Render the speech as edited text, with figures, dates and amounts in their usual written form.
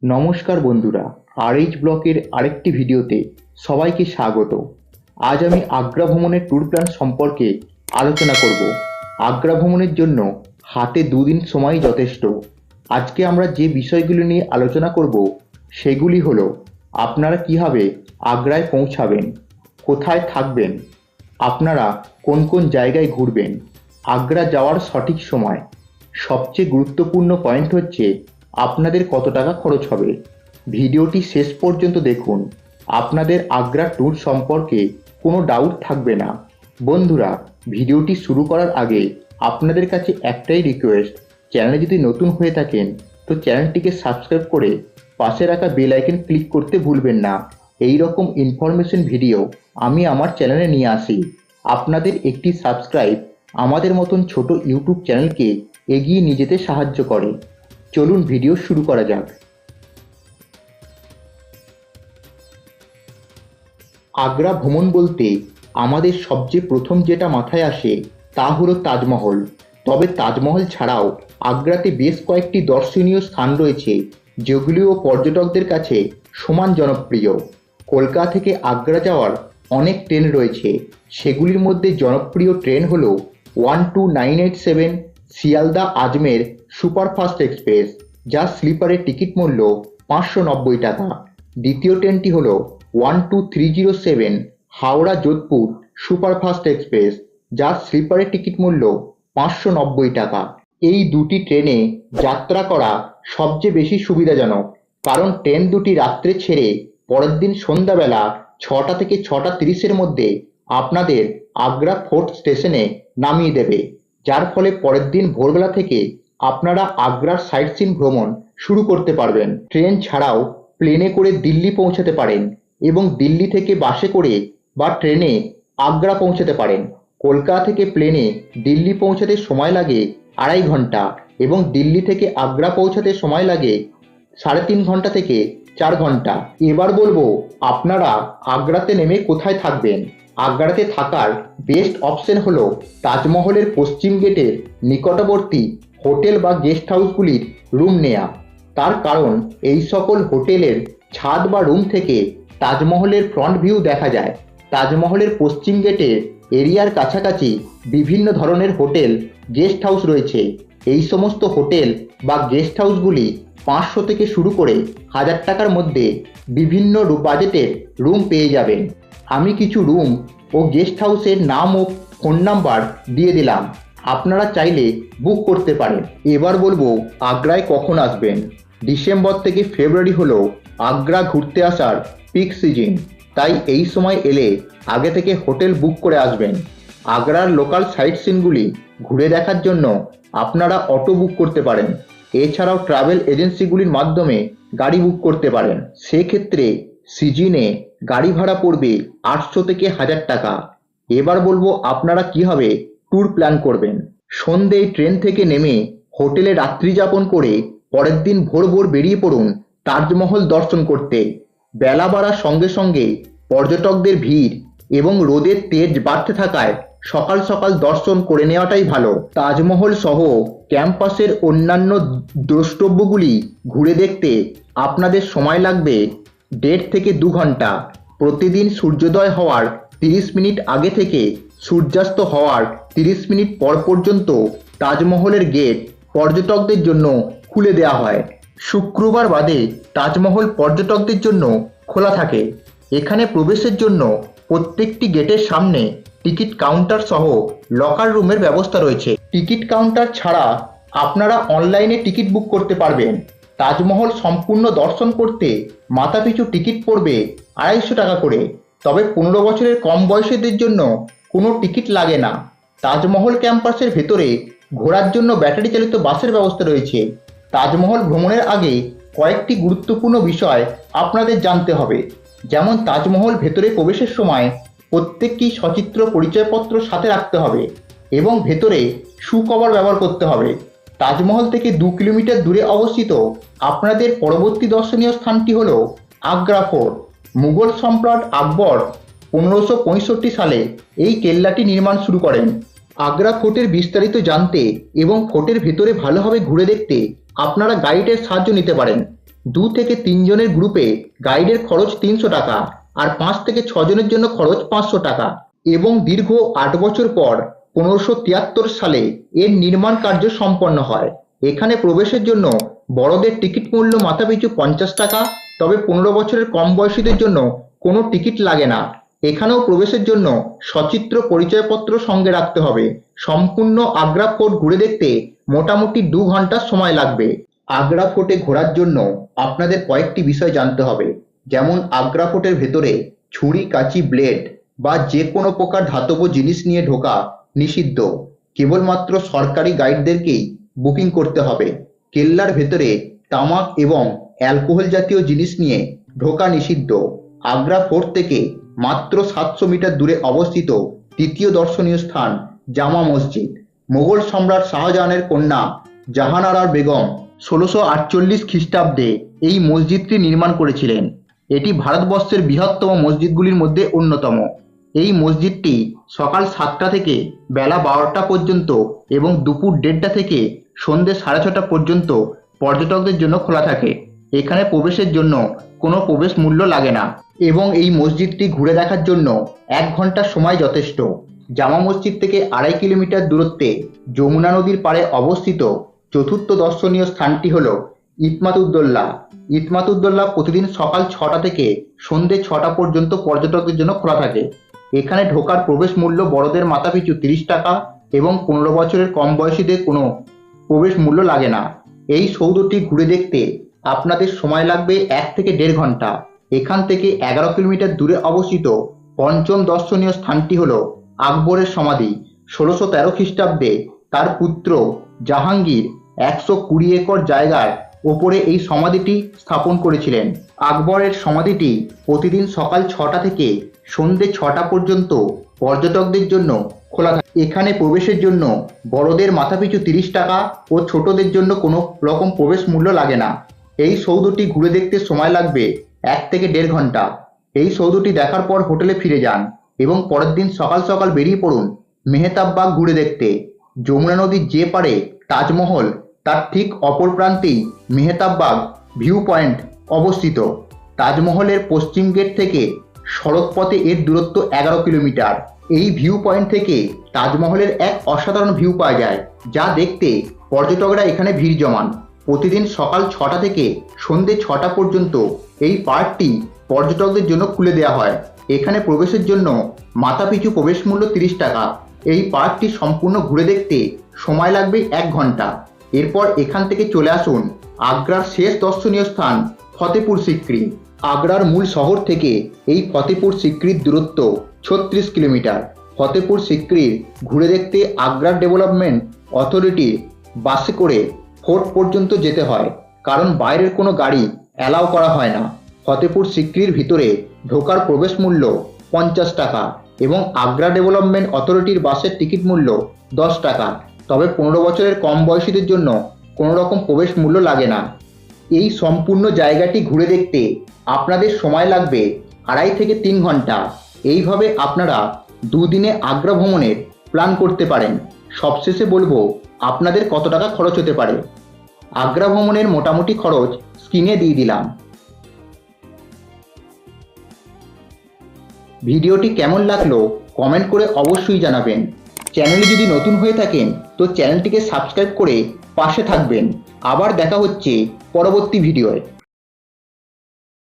নমস্কার বন্ধুরা, আরএইচ ব্লকের আরেকটি ভিডিওতে সবাইকে স্বাগত। আজ আমি আগ্রা ভ্রমণের ট্যুর প্ল্যান সম্পর্কে আলোচনা করব। আগ্রা ভ্রমণের জন্য হাতে দুদিন সময় যথেষ্ট। আজকে আমরা যে বিষয়গুলি নিয়ে আলোচনা করব সেগুলি হলো আপনারা কিভাবে আগ্রায় পৌঁছাবেন, কোথায় থাকবেন, আপনারা কোন কোন জায়গায় ঘুরবেন, আগ্রা যাওয়ার সঠিক সময়, সবচেয়ে গুরুত্বপূর্ণ পয়েন্ট হচ্ছে আপনাদের কত টাকা খরচ হবে। ভিডিওটি শেষ পর্যন্ত দেখুন, আপনাদের আগ্রা ট্যুর সম্পর্কে কোনো ডাউট থাকবে না। বন্ধুরা, ভিডিওটি শুরু করার আগে আপনাদের কাছে একটাই রিকোয়েস্ট, চ্যানেলে যদি নতুন হয়ে থাকেন তো চ্যানেলটিকে সাবস্ক্রাইব করে পাশে রাখা বেল আইকন ক্লিক করতে ভুলবেন না। এই রকম ইনফরমেশন ভিডিও আমি আমার চ্যানেলে নিয়ে আসি। আপনাদের একটি সাবস্ক্রাইব আমাদের মতন ছোট ইউটিউব চ্যানেলকে এগিয়ে নিয়ে যেতে সাহায্য করে। চলুন ভিডিও শুরু করা যাক। আগ্রা ভ্রমণ বলতে আমাদের সবচেয়ে প্রথম যেটা মাথায় আসে তা হলো তাজমহল। তবে তাজমহল ছাড়াও আগ্রাতে বেশ কয়েকটি দর্শনীয় স্থান রয়েছে যেগুলিও পর্যটকদের কাছে সমান জনপ্রিয়। কলকাতা থেকে আগ্রা যাওয়ার অনেক ট্রেন রয়েছে, সেগুলির মধ্যে জনপ্রিয় ট্রেন হলো 12987 শিয়ালদা আজমের সুপারফাস্ট এক্সপ্রেস, যার স্লিপারের টিকিট মূল্য 590 টাকা। দ্বিতীয় ট্রেনটি হল 12307 হাওড়া যোধপুর সুপারফাস্ট এক্সপ্রেস, যার স্লিপারের টিকিট মূল্য 590 টাকা। এই দুটি ট্রেনে যাত্রা করা সবচেয়ে বেশি সুবিধাজনক, কারণ ট্রেন দুটি রাত্রে ছেড়ে পরের দিন সন্ধ্যাবেলা 6টা থেকে 6:30 মধ্যে আপনাদের আগ্রা ফোর্ট স্টেশনে নামিয়ে দেবে, যার ফলে পরের দিন ভোরবেলা থেকে আপনারা আগ্রার সাইট সিন ভ্রমণ শুরু করতে পারবেন। ট্রেন ছাড়াও প্লেনে করে দিল্লি পৌঁছাতে পারেন এবং দিল্লি থেকে বাসে করে বা ট্রেনে আগ্রা পৌঁছাতে পারেন। কলকাতা থেকে প্লেনে দিল্লি পৌঁছাতে সময় লাগে 2.5 ঘন্টা এবং দিল্লি থেকে আগ্রা পৌঁছাতে সময় লাগে 3.5 ঘন্টা থেকে 4 ঘন্টা। এবার বলবো আপনারা আগ্রাতে নেমে কোথায় থাকবেন। আগ্রাতে থাকার বেস্ট অপশন হলো তাজমহলের পশ্চিম গেটের নিকটবর্তী হোটেল বা গেস্ট হাউসগুলির রুম নেওয়া। তার কারণ এই সকল হোটেলের ছাদ বা রুম থেকে তাজমহলের ফ্রন্ট ভিউ দেখা যায়। তাজমহলের পশ্চিম গেটের এরিয়ার কাছাকাছি বিভিন্ন ধরনের হোটেল গেস্ট হাউস রয়েছে। এই সমস্ত হোটেল বা গেস্ট হাউসগুলি 500 থেকে শুরু করে 1000 টাকার মধ্যে বিভিন্ন বাজেটের রুম পেয়ে যাবেন। আমি কিছু রুম ও গেস্ট হাউসের নাম ও ফোন নাম্বার দিয়ে দিলাম, আপনারা চাইলে বুক করতে পারেন। এবার বলবো আগ্রায় কখন আসবেন। ডিসেম্বর থেকে ফেব্রুয়ারি হলো আগ্রা ঘুরতে আসার পিক সিজন, তাই এই সময় এলে আগে থেকে হোটেল বুক করে আসবেন। আগ্রার লোকাল সাইট সিনগুলি ঘুরে দেখার জন্য আপনারা অটো বুক করতে পারেন। এছাড়াও ট্রাভেল এজেন্সিগুলির মাধ্যমে গাড়ি বুক করতে পারেন। সেক্ষেত্রে সিজনে গাড়ি ভাড়া পড়বে 800 থেকে 1000 টাকা। এবার বলবো আপনারা কিভাবে ট্যুর প্ল্যান করবেন। সন্ধ্যেয় ট্রেন থেকে নেমে হোটেলে রাত্রি যাপন করে পরের দিন ভোর ভোর বেরিয়ে পড়ুন তাজমহল দর্শন করতে। বেলা বাড়ার সঙ্গে সঙ্গে পর্যটকদের ভিড় এবং রোদের তেজ বাড়তে থাকায় সকাল সকাল দর্শন করে নেওয়াটাই ভালো। তাজমহল সহ ক্যাম্পাসের অন্যান্য দ্রষ্টব্যগুলি ঘুরে দেখতে আপনাদের সময় লাগবে 1.5 থেকে 2 ঘন্টা। প্রতিদিন সূর্যোদয় হওয়ার 30 মিনিট আগে থেকে সূর্যাস্ত হওয়ার 30 মিনিট পর পর্যন্ত তাজমহলের গেট পর্যটকদের জন্য খুলে দেওয়া হয়। শুক্রবার বাদে তাজমহল পর্যটকদের জন্য খোলা থাকে। এখানে প্রবেশের জন্য প্রত্যেকটি গেটের সামনে টিকিট কাউন্টার সহ লকার রুমের ব্যবস্থা রয়েছে। টিকিট কাউন্টার ছাড়া আপনারা অনলাইনে টিকিট বুক করতে পারবেন। তাজমহল সম্পূর্ণ দর্শন করতে মাথাপিছু টিকিট পড়বে 250 টাকা করে। তবে 15 বছরের কম বয়সীদের জন্য কোনো টিকিট লাগে না। তাজমহল ক্যাম্পাসের ভেতরে ঘোরার জন্য ব্যাটারি চালিত বাসের ব্যবস্থা রয়েছে। তাজমহল ভ্রমণের আগে কয়েকটি গুরুত্বপূর্ণ বিষয় আপনাদের জানতে হবে, যেমন তাজমহল ভেতরে প্রবেশের সময় প্রত্যেকটি সচিত্র পরিচয়পত্র সাথে রাখতে হবে এবং ভেতরে শু কভার ব্যবহার করতে হবে। তাজমহল থেকে 2 কিলোমিটার দূরে অবস্থিত আপনাদের পরবর্তী দর্শনীয় স্থানটি হল আগ্রা ফোর্ট। মুঘল সম্রাট আকবর 1565 সালে এই কেল্লাটি নির্মাণ শুরু করেন। আগ্রা ফোর্টের বিস্তারিত জানতে এবং ফোর্টের ভেতরে ভালোভাবে ঘুরে দেখতে আপনারা গাইডের সাহায্য নিতে পারেন। 2 থেকে 3 জনের গ্রুপে গাইডের খরচ 300 টাকা আর 5 থেকে 6 জনের জন্য খরচ 500 টাকা এবং দীর্ঘ 8 বছর পর 1573 সালে এর নির্মাণ কার্য সম্পন্ন হয়। এখানে প্রবেশের জন্য বড়দের টিকিট মূল্য মাথাপিছু 50 টাকা, তবে 15 বছরের কম বয়সীদের জন্য কোনো টিকিট লাগে না। এখানেও প্রবেশের জন্য সচিত্র পরিচয়পত্র সঙ্গে রাখতে হবে। সম্পূর্ণ আগ্রা ফোর্ট ঘুরে দেখতে মোটামুটি 2 ঘন্টা সময় লাগবে। আগ্রা ফোর্টে ঘোরার জন্য আপনাদের কয়েকটি বিষয় জানতে হবে, যেমন আগ্রা ফোর্টের ভেতরে ছুরি, কাঁচি, ব্লেড বা যে কোনো প্রকার ধাতব জিনিস নিয়ে ঢোকা নিষিদ্ধ। কেবলমাত্র সরকারি গাইডদেরকেই বুকিং করতে হবে। কেল্লার ভেতরে তামাক এবং অ্যালকোহল জাতীয় জিনিস নিয়ে ঢোকা নিষিদ্ধ। আগ্রা ফোর্ট থেকে মাত্র 700 মিটার দূরে অবস্থিত তৃতীয় দর্শনীয় স্থান জামা মসজিদ। মোগল সম্রাট শাহজাহানের কন্যা জাহানারা বেগম 1648 খ্রিস্টাব্দে এই মসজিদটি নির্মাণ করেছিলেন। এটি ভারতবর্ষের বৃহত্তম মসজিদগুলির মধ্যে অন্যতম। এই মসজিদটি সকাল 7টা থেকে বেলা 12টা পর্যন্ত এবং দুপুর 1:30টা থেকে সন্ধ্যে 6:30 পর্যন্ত পর্যটকদের জন্য খোলা থাকে। এখানে প্রবেশের জন্য কোনো প্রবেশ মূল্য লাগে না এবং এই মসজিদটি ঘুরে দেখার জন্য 1 ঘন্টা সময় যথেষ্ট। জামা মসজিদ থেকে 2.5 কিলোমিটার দূরত্বে যমুনা নদীর পাড়ে অবস্থিত চতুর্থ দর্শনীয় স্থানটি হল ইতমাদ-উদ-দৌলা। ইতমাদ-উদ-দৌলা প্রতিদিন সকাল 6টা থেকে সন্ধ্যে 6টা পর্যন্ত পর্যটকদের জন্য খোলা থাকে। এখানে ঢোকার প্রবেশ মূল্য বড়দের মাথাপিছু 30 টাকা এবং 15 বছরের কম বয়সীদের কোনো প্রবেশ মূল্য লাগে না। এই সৌধটি ঘুরে দেখতে আপনাদের সময় লাগবে 1 থেকে 1.5 ঘন্টা। এখান থেকে 11 কিলোমিটার দূরে অবস্থিত পঞ্চম দর্শনীয় স্থানটি হল আকবরের সমাধি। 1613 খ্রিস্টাব্দে তার পুত্র জাহাঙ্গীর 120 একর জায়গার ওপরে এই সমাধিটি স্থাপন করেছিলেন। আকবরের সমাধিটি প্রতিদিন সকাল 6টা থেকে সন্ধ্যে 6টা পর্যন্ত পর্যটকদের জন্য খোলা থাকে। এখানে প্রবেশের জন্য বড়দের মাথাপিছু 30 টাকা ও ছোটদের জন্য কোনো রকম প্রবেশ মূল্য লাগে না। এই সৌধটি ঘুরে দেখতে সময় লাগবে 1 থেকে 1.5 ঘন্টা। এই সৌধটি দেখার পর হোটেলে ফিরে যান এবং পরের দিন সকাল সকাল বেরিয়ে পড়ুন মেহতাব বাগ ঘুরে দেখতে। যমুনা নদীর যে পারে তাজমহল, তার ঠিক অপর প্রান্তেই মেহতাব বাগ ভিউ পয়েন্ট অবস্থিত। তাজমহলের পশ্চিম গেট থেকে সড়কপথে এর দূরত্ব 11 কিলোমিটার। এই ভিউ পয়েন্ট থেকে তাজমহলের এক অসাধারণ ভিউ পাওয়া যায়, যা দেখতে পর্যটকরা এখানে ভিড় জমান। প্রতিদিন সকাল 6টা থেকে সন্ধ্যে 6টা পর্যন্ত এই পার্কটি পর্যটকদের জন্য খুলে দেওয়া হয়। এখানে প্রবেশের জন্য মাথাপিছু প্রবেশ মূল্য 30 টাকা। এই পার্কটি সম্পূর্ণ ঘুরে দেখতে সময় লাগবে 1 ঘন্টা। এরপর এখান থেকে চলে আসুন আগ্রার শেষ দর্শনীয় স্থান ফতেপুর সিক্রি। আগ্রার মূল শহর থেকে এই ফতেপুর সিক্রির দূরত্ব 36 কিলোমিটার। ফতেপুর সিক্রির ঘুরে দেখতে আগ্রার ডেভেলপমেন্ট অথরিটির বাসে করে ফোর্ট পর্যন্ত যেতে হয়, কারণ বাইরের কোনো গাড়ি অ্যালাউ করা হয় না। ফতেপুর সিক্রির ভিতরে ঢোকার প্রবেশ মূল্য 50 টাকা এবং আগ্রা ডেভেলপমেন্ট অথরিটির বাসের টিকিট মূল্য 10 টাকা। তবে 15 বছরের কম বয়সীদের জন্য কোনো রকম প্রবেশ মূল্য লাগে না। এই সম্পূর্ণ জায়গাটি ঘুরে দেখতে আপনাদের সময় লাগবে 2.5 থেকে 3 ঘন্টা। এইভাবে আপনারা 2 দিনে আগ্রা ভ্রমণের প্ল্যান করতে পারেন। সবশেষে বলবো আপনাদের কত টাকা খরচ হতে পারে। আগ্রা ভ্রমণের মোটামুটি খরচ স্ক্রিনে দিয়ে দিলাম। ভিডিওটি কেমন লাগলো কমেন্ট করে অবশ্যই জানাবেন। চ্যানেলে যদি নতুন হয়ে থাকেন তো চ্যানেলটিকে সাবস্ক্রাইব করে পাশে থাকবেন। আবার দেখা হচ্ছে পরবর্তী ভিডিওয়।